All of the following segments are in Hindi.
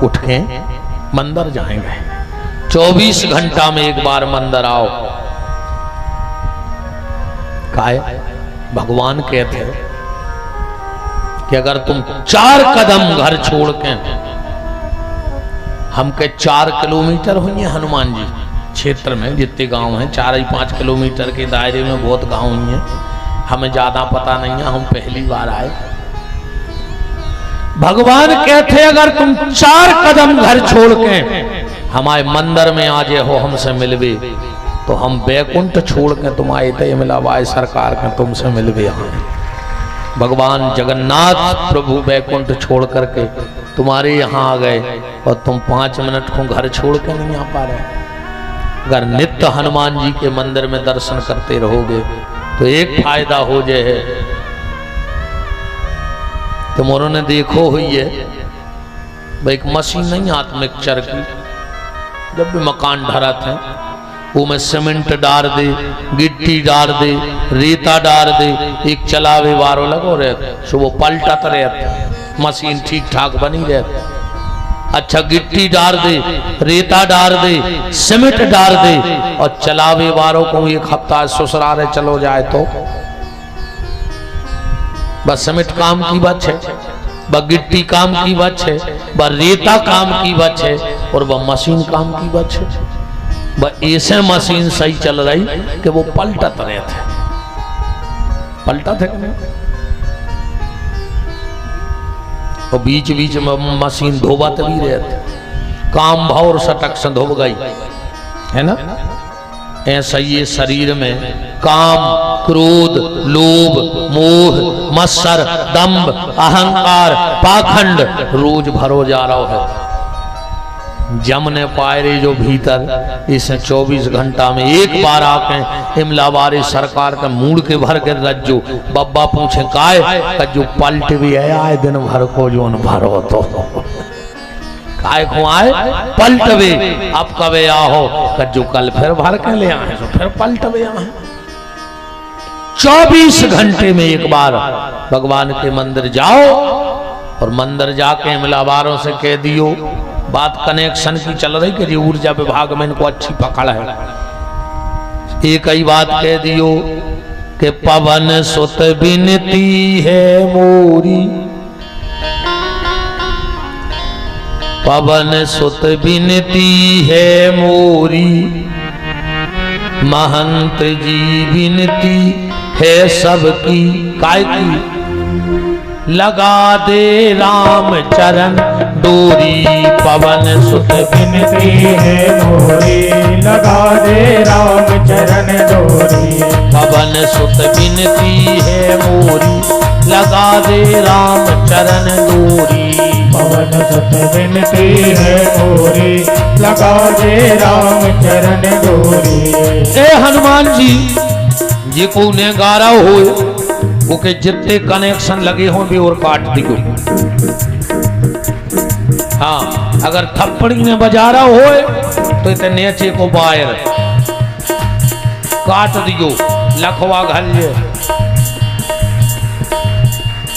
उठ के मंदिर जाएंगे। 24 घंटा में एक बार मंदिर आओ। काय भगवान कहते हैं कि अगर तुम 4 कदम घर छोड़ के, हम के 4 किलोमीटर हुई है हनुमान जी क्षेत्र में जितने गांव हैं, 4-5 किलोमीटर के दायरे में बहुत गांव हुई हैं, हमें ज्यादा पता नहीं है, हम पहली बार आए। भगवान कहते अगर तुम 4 कदम घर छोड़ के हमारे मंदिर में आ जाए हो, हमसे मिलवे, तो हम बैकुंठ छोड़ के तुम आए थे मिलावाए सरकार के तुमसे मिलवे आए। भगवान जगन्नाथ प्रभु बैकुंठ छोड़ करके तुम्हारे यहाँ आ गए और तुम 5 मिनट को घर छोड़ के नहीं आ पा रहे। अगर नित्य हनुमान जी के मंदिर में दर्शन करते रहोगे तो एक फायदा हो जाए। तुमोरों ने देखो हुई है भाई, एक मशीन नहीं हाथ मिक्सचर की, जब भी मकान ढरत है वो में सीमेंट डाल दे, गिट्टी डाल दे, रेता डाल दे, एक चलावे वारो लगो रहते, सो वो पलटत रहते, मशीन ठीक ठाक बनी रहती। अच्छा गिट्टी डाल दे, रेता डाल दे, सीमेंट डाल दे और चलावे वारों को 1 हफ्ता ससुराल चलो जाए तो बस सीमेंट काम की बात है, ब गिट्टी काम की बात है, ब रेता काम की बात है और वह मशीन काम की बात है। बस ऐसे मशीन सही चल रही कि वो पलटत रहे थे, पलटत है तो बीच बीच में मशीन धोबत भी रहे थे, काम भाव सटक से धोब गई है ना। ऐसा ये शरीर में काम, क्रोध, लोभ, मोह, मत्सर, दंभ, अहंकार, पाखंड रोज भरो जा रहा है। जमने पाए रे जो भीतर, इस 24 घंटा में एक बार आके इमलावारी सरकार का मूड के भर के रज्जो बब्बा पूछे काय कज्जो पलट भी है आए दिन भर को जो न भरो तो काय को आए पलट भी, अब कबे आओ कज्जो कल फिर भर के ले आए तो फिर पलट भी आए। 24 घंटे में एक बार भगवान के मंदिर जाओ और मंदिर जाके इमलावारों से कह दियो, बात कनेक्शन की चल रही कि ऊर्जा विभाग में इनको अच्छी पकड़ है। एक ही बात कह दियो कि पवन सुत बिनती है मोरी, पवन सुत बिनती है मोरी, महंत जी बिनती है सबकी, काय की लगा दे राम चरण डोरी, पवन सुत बिनती है मोरी, लगा दे राम चरण डोरी, पवन सुत बिनती है मोरी, लगा दे राम चरण डोरी, पवन सुत बिनती है मोरी, लगा दे राम चरण डोरी। ए हनुमान जी ये को ने गारा हो वो के जितने कनेक्शन लगे हों भी और काट दियो। हाँ अगर थप्पड़ी में बजा रहा हो तो इतने नीचे को बायर काट दियो, लखवा घलिए।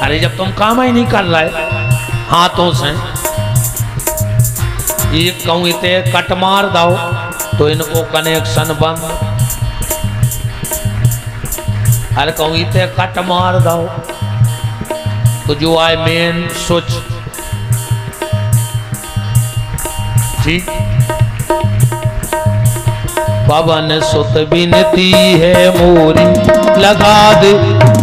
अरे जब तुम काम ही नहीं कर रहे हाथों से, एक कहूं इतने कट मार दो तो इनको कनेक्शन बंद, अरे कहूं इतने कट मार दो तो जो आए मेन स्विच ठीक। पवन सुत बिनती है मोरी, लगा दे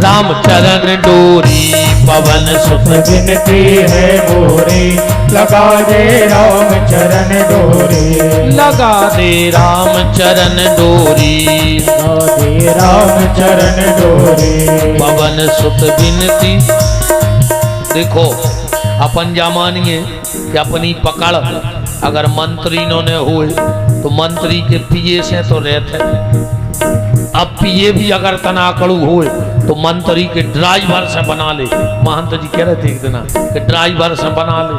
राम चरण डोरी, पवन सुत बिनती है मोरी, लगा दे राम चरण डोरी, लगा दे राम चरण डोरी, लगा दे राम चरण डोरी, पवन सुत बिनती। देखो अपन जामानिए कि अपनी पकड़ अगर मंत्री ने हुए तो मंत्री के पिए से तो रहते, अब पिए भी अगर तनाकड़ू हुए तो मंत्री के ड्राइवर से बना ले। महंत जी कह रहे थे एक दिन कि ड्राइवर से बना ले,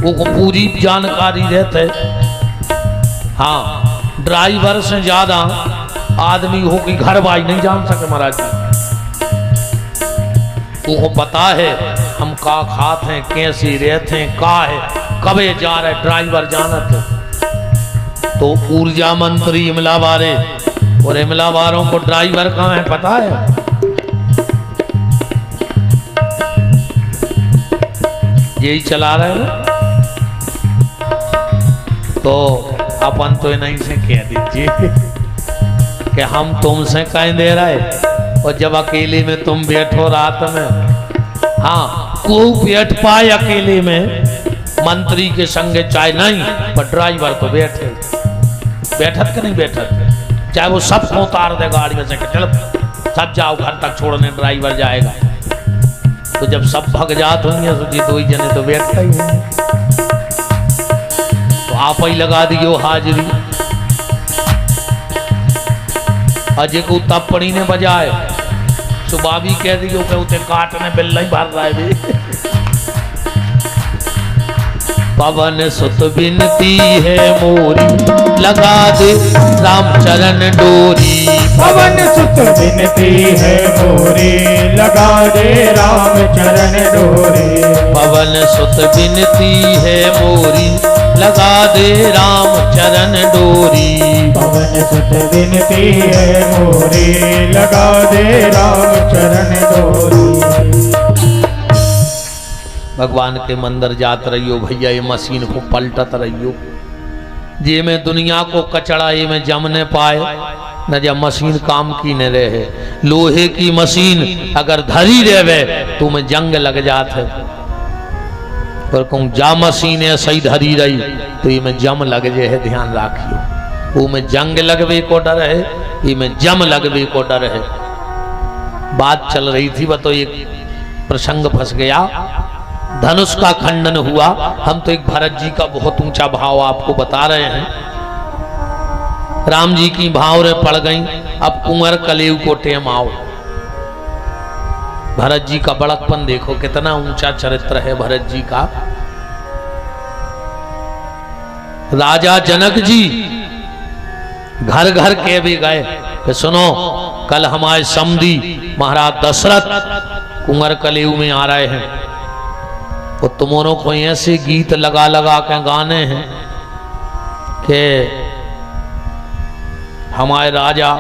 वो को पूरी जानकारी रहते। हाँ ड्राइवर से ज्यादा आदमी हो कि घर बाई नहीं जान सके महाराज जी, वो को पता है हम का खाते हैं, कैसे रहते हैं, का है कबे जा रहे ड्राइवर जानत तो ऊर्जा मंत्री इमलावारे और इमलावारों को ड्राइवर कहाँ है पता है? यही चला रहे हैं तो अपन तो नहीं से कह दीजिए कि हम तुमसे कहीं दे रहे और जब अकेले में तुम बैठो रात में, हाँ को बैठ पाए अकेले में मंत्री के संगे चाहे नहीं, पर ड्राइवर तो बैठे बैठत के नहीं बैठत, चाहे वो सबको उतार दे गाड़ी में से चलो सब जाओ घर तक छोड़ने ड्राइवर जाएगा। तो जब सब भग जात होंगे तो जी दो ही जने तो बैठता ही होंगे, तो आप ही लगा दियो हाजिरी। अजय को तपड़ी ने बजाए सुबह भी कह दियो कि उसे काटने बिल्ला ही भर रहा है भी। पवन सुत बिनती है मोरी लगा दे रामचरण डोरी। पवन सुत बिनती है मोरी लगा दे रामचरण डोरी। पवन सुत बिनती है मोरी लगा दे रामचरण डोरी। पवन सुत बिनती है मोरी लगा दे रामचरण डोरी। भगवान के मंदिर जात रहियो भैया, ये मशीन को पलटत रहियो, जे में दुनिया को कचड़ा ये में जमने पाए न, जब मशीन काम की न रहे। लोहे की मशीन अगर धरी रहे तो में जंग लग जात है, पर कहूँ जा मशीन ऐसा ही धरी रही तो ये में जम लग जाए है, ध्यान राखियो। वो में जंग लगवे को डर है, ये में जम लगवे को डर है। बात चल रही थी वो तो एक प्रसंग फंस गया, धनुष का खंडन हुआ। हम तो एक भरत जी का बहुत ऊंचा भाव आपको बता रहे हैं। राम जी की भाव रे पड़ गई, अब कुंवर कलेव को टेम आओ। भरत जी का बड़कपन देखो, कितना ऊंचा चरित्र है भरत जी का। राजा जनक जी घर घर के भी गए कि सुनो कल हमारे समधी महाराज दशरथ कुंवर कलेव में आ रहे हैं, वो तुमों को ऐसे गीत लगा लगा के गाने हैं कि हमारे राजा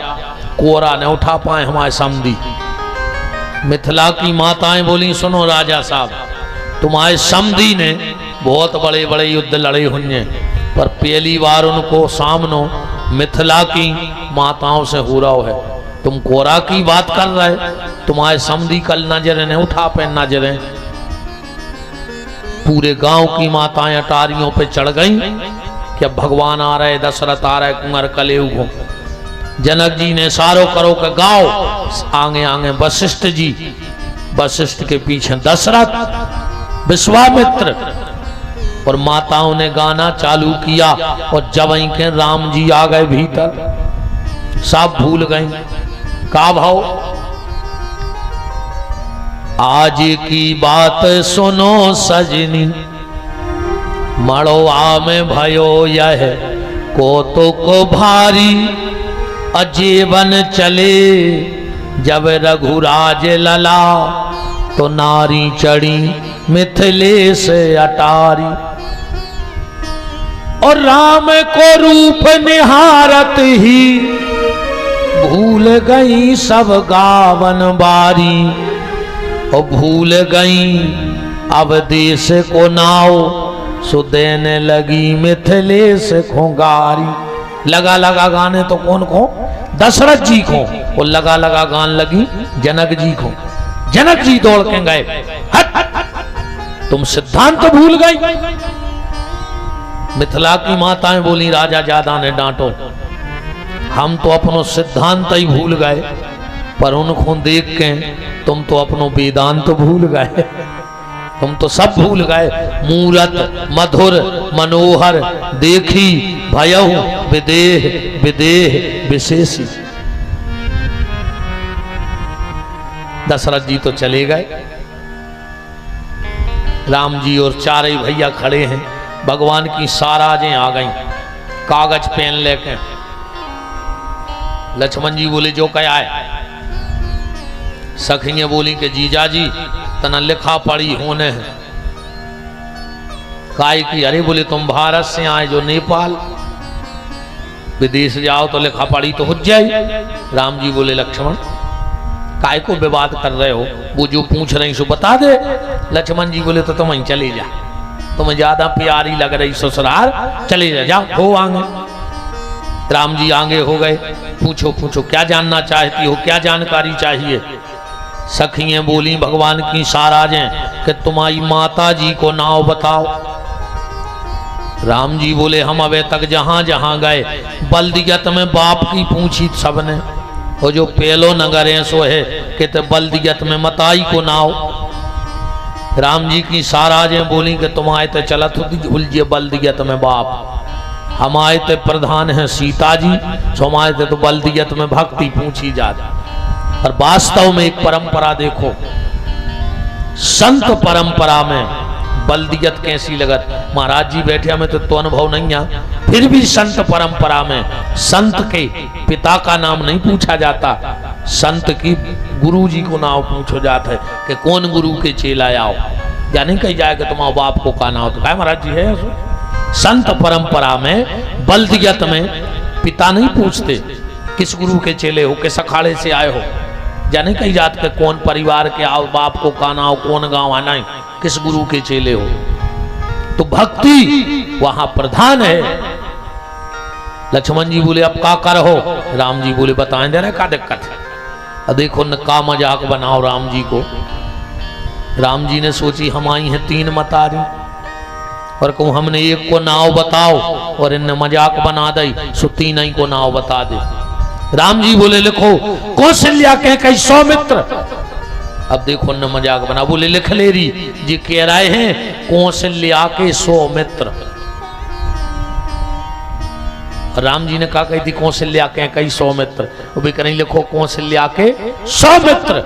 कोरा न उठा पाए हमारे समधी। मिथिला की माताएं बोली सुनो राजा साहब, तुम्हारे समधी ने बहुत बड़े बड़े युद्ध लड़े हुए, पर पहली बार उनको सामनो मिथिला की माताओं से हो रहा है। तुम कोरा की बात कर रहे, तुम्हारे समधी कल नजरें न उठा पे नजरें। पूरे गांव की माताएं अटारियों पे चढ़ गईं कि अब भगवान आ रहे, दशरथ आ रहे कुंवर कलेव को। जनक जी ने सारो करो के गाओ, आगे आगे वशिष्ठ जी, वशिष्ठ के पीछे दशरथ, विश्वामित्र, और माताओं ने गाना चालू किया। और जब के राम जी आ गए भीतर, सब भूल गए का भाव। आज की बात सुनो सजनी, मड़ोआ में भयो यह कौतुक भारी। अजीवन चले जब रघुराज लला, तो नारी चढ़ी मिथिले से अटारी। और राम को रूप निहारत ही भूल गई सब गावन बारी। और भूल गई अब देश को नाव, सो देने लगी मिथिले से खोगारी। लगा लगा गाने तो कौन को? दशरथ जी को। और लगा लगा गान लगी जनक जी को। जनक जी दौड़ के गए, हट तुम सिद्धांत तो भूल गई। मिथिला की माताएं बोली राजा ज्यादा ने डांटो, हम तो अपनो सिद्धांत ही भूल गए, पर उनको देख के तुम तो अपनो वेदांत भूल गए। तुम तो सब भूल गए। मूरत मधुर मनोहर देखी भयहु विदेह विदेह विशेषी। दशरथ जी तो चले गए, राम जी और चारे भैया खड़े हैं। भगवान की साराजें आ गईं कागज पेन लेके। लक्ष्मण जी बोले जो क्या है? सखियां बोली कि जीजा जी तना लिखा पढ़ी होने है। काय की? अरे बोले तुम भारत से आए जो नेपाल, विदेश जाओ तो लिखा पढ़ी तो हो जाए। राम जी बोले लक्ष्मण काय को विवाद कर रहे हो, वो जो पूछ रही सो बता दे। लक्ष्मण जी बोले तो तुम वहीं चले जा, तुम्हें ज्यादा प्यारी लग रही ससुराल, चले जा, जाओ हो आगे। राम जी आगे हो गए। पूछो पूछो क्या जानना चाहती हो, क्या जानकारी चाहिए? सखियां बोली भगवान की साराजें कि तुम्हारी माता जी को नाम बताओ। राम जी बोले हम अबे तक जहां जहां गए बल्दियत में बाप की पूछी सबने, वो जो पेलो नगर है सो है कि ते बल्दियत में मताई को नाव। राम जी की साराजें बोली कि तुम आए तो चलत उलझे बल्दियत में बाप, हम आए थे प्रधान है सीता जी, सो हम आए थे तो बल्दियत में भक्ति पूछी जाती। और वास्तव में एक परंपरा देखो, संत परंपरा में बल्दियत कैसी लगत। महाराज जी बैठे हमें तो अनुभव नहीं है, फिर भी संत परंपरा में संत के पिता का नाम नहीं पूछा जाता, संत की गुरु जी को नाम पूछो जाता है कि कौन गुरु के चेला आओ, या नहीं कही जाए कि तुम्हारे बाप को का नाम तो क्या महाराज जी है। संत परंपरा में बल्दियत में पिता नहीं पूछते किस गुरु के चेले हो, किस अखाड़े से आए हो, या नहीं कही जात के कौन परिवार के आओ, बाप को का नाम, कौन गांव आना है, किस गुरु के चेले हो। तो भक्ति वहां प्रधान है। लक्ष्मण जी बोले अब का कर हो? राम जी बोले बताएं दे रहे का दिक्कत है। देखो न का मजाक बनाओ राम जी को। राम जी ने सोची हम आई हैं 3 मतारी और कहूं हमने एक को नाव बताओ और इनने मजाक बना दी, सो 3 ही को नाव बता दे। राम जी बोले लिखो कौशल्या के कई सौमित्र। अब देखो न मजाक बना, बोले लिख ले रही जी कह रहे हैं कौशल्या के सौमित्र। राम जी ने कहा कही थी कौशल्या के कई सौमित्र, वो भी कहीं लिखो कौशल्या के सौमित्र।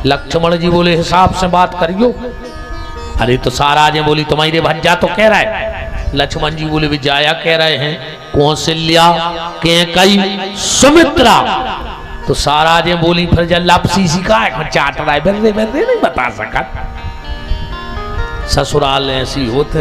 लक्ष्मण जी बोले हिसाब से बात करियो। अरे तो सारा जी बोली तुम्हारी भज्जा तो कह रहा है। लक्ष्मण जी बोले विजया कह रहे हैं कौशल्या के कई सुमित्रा। तो सारा जी बोली फिर जब लापसी सिखा चाट रहा है, बेरे बेरे नहीं बता सका। ससुराल ऐसी होते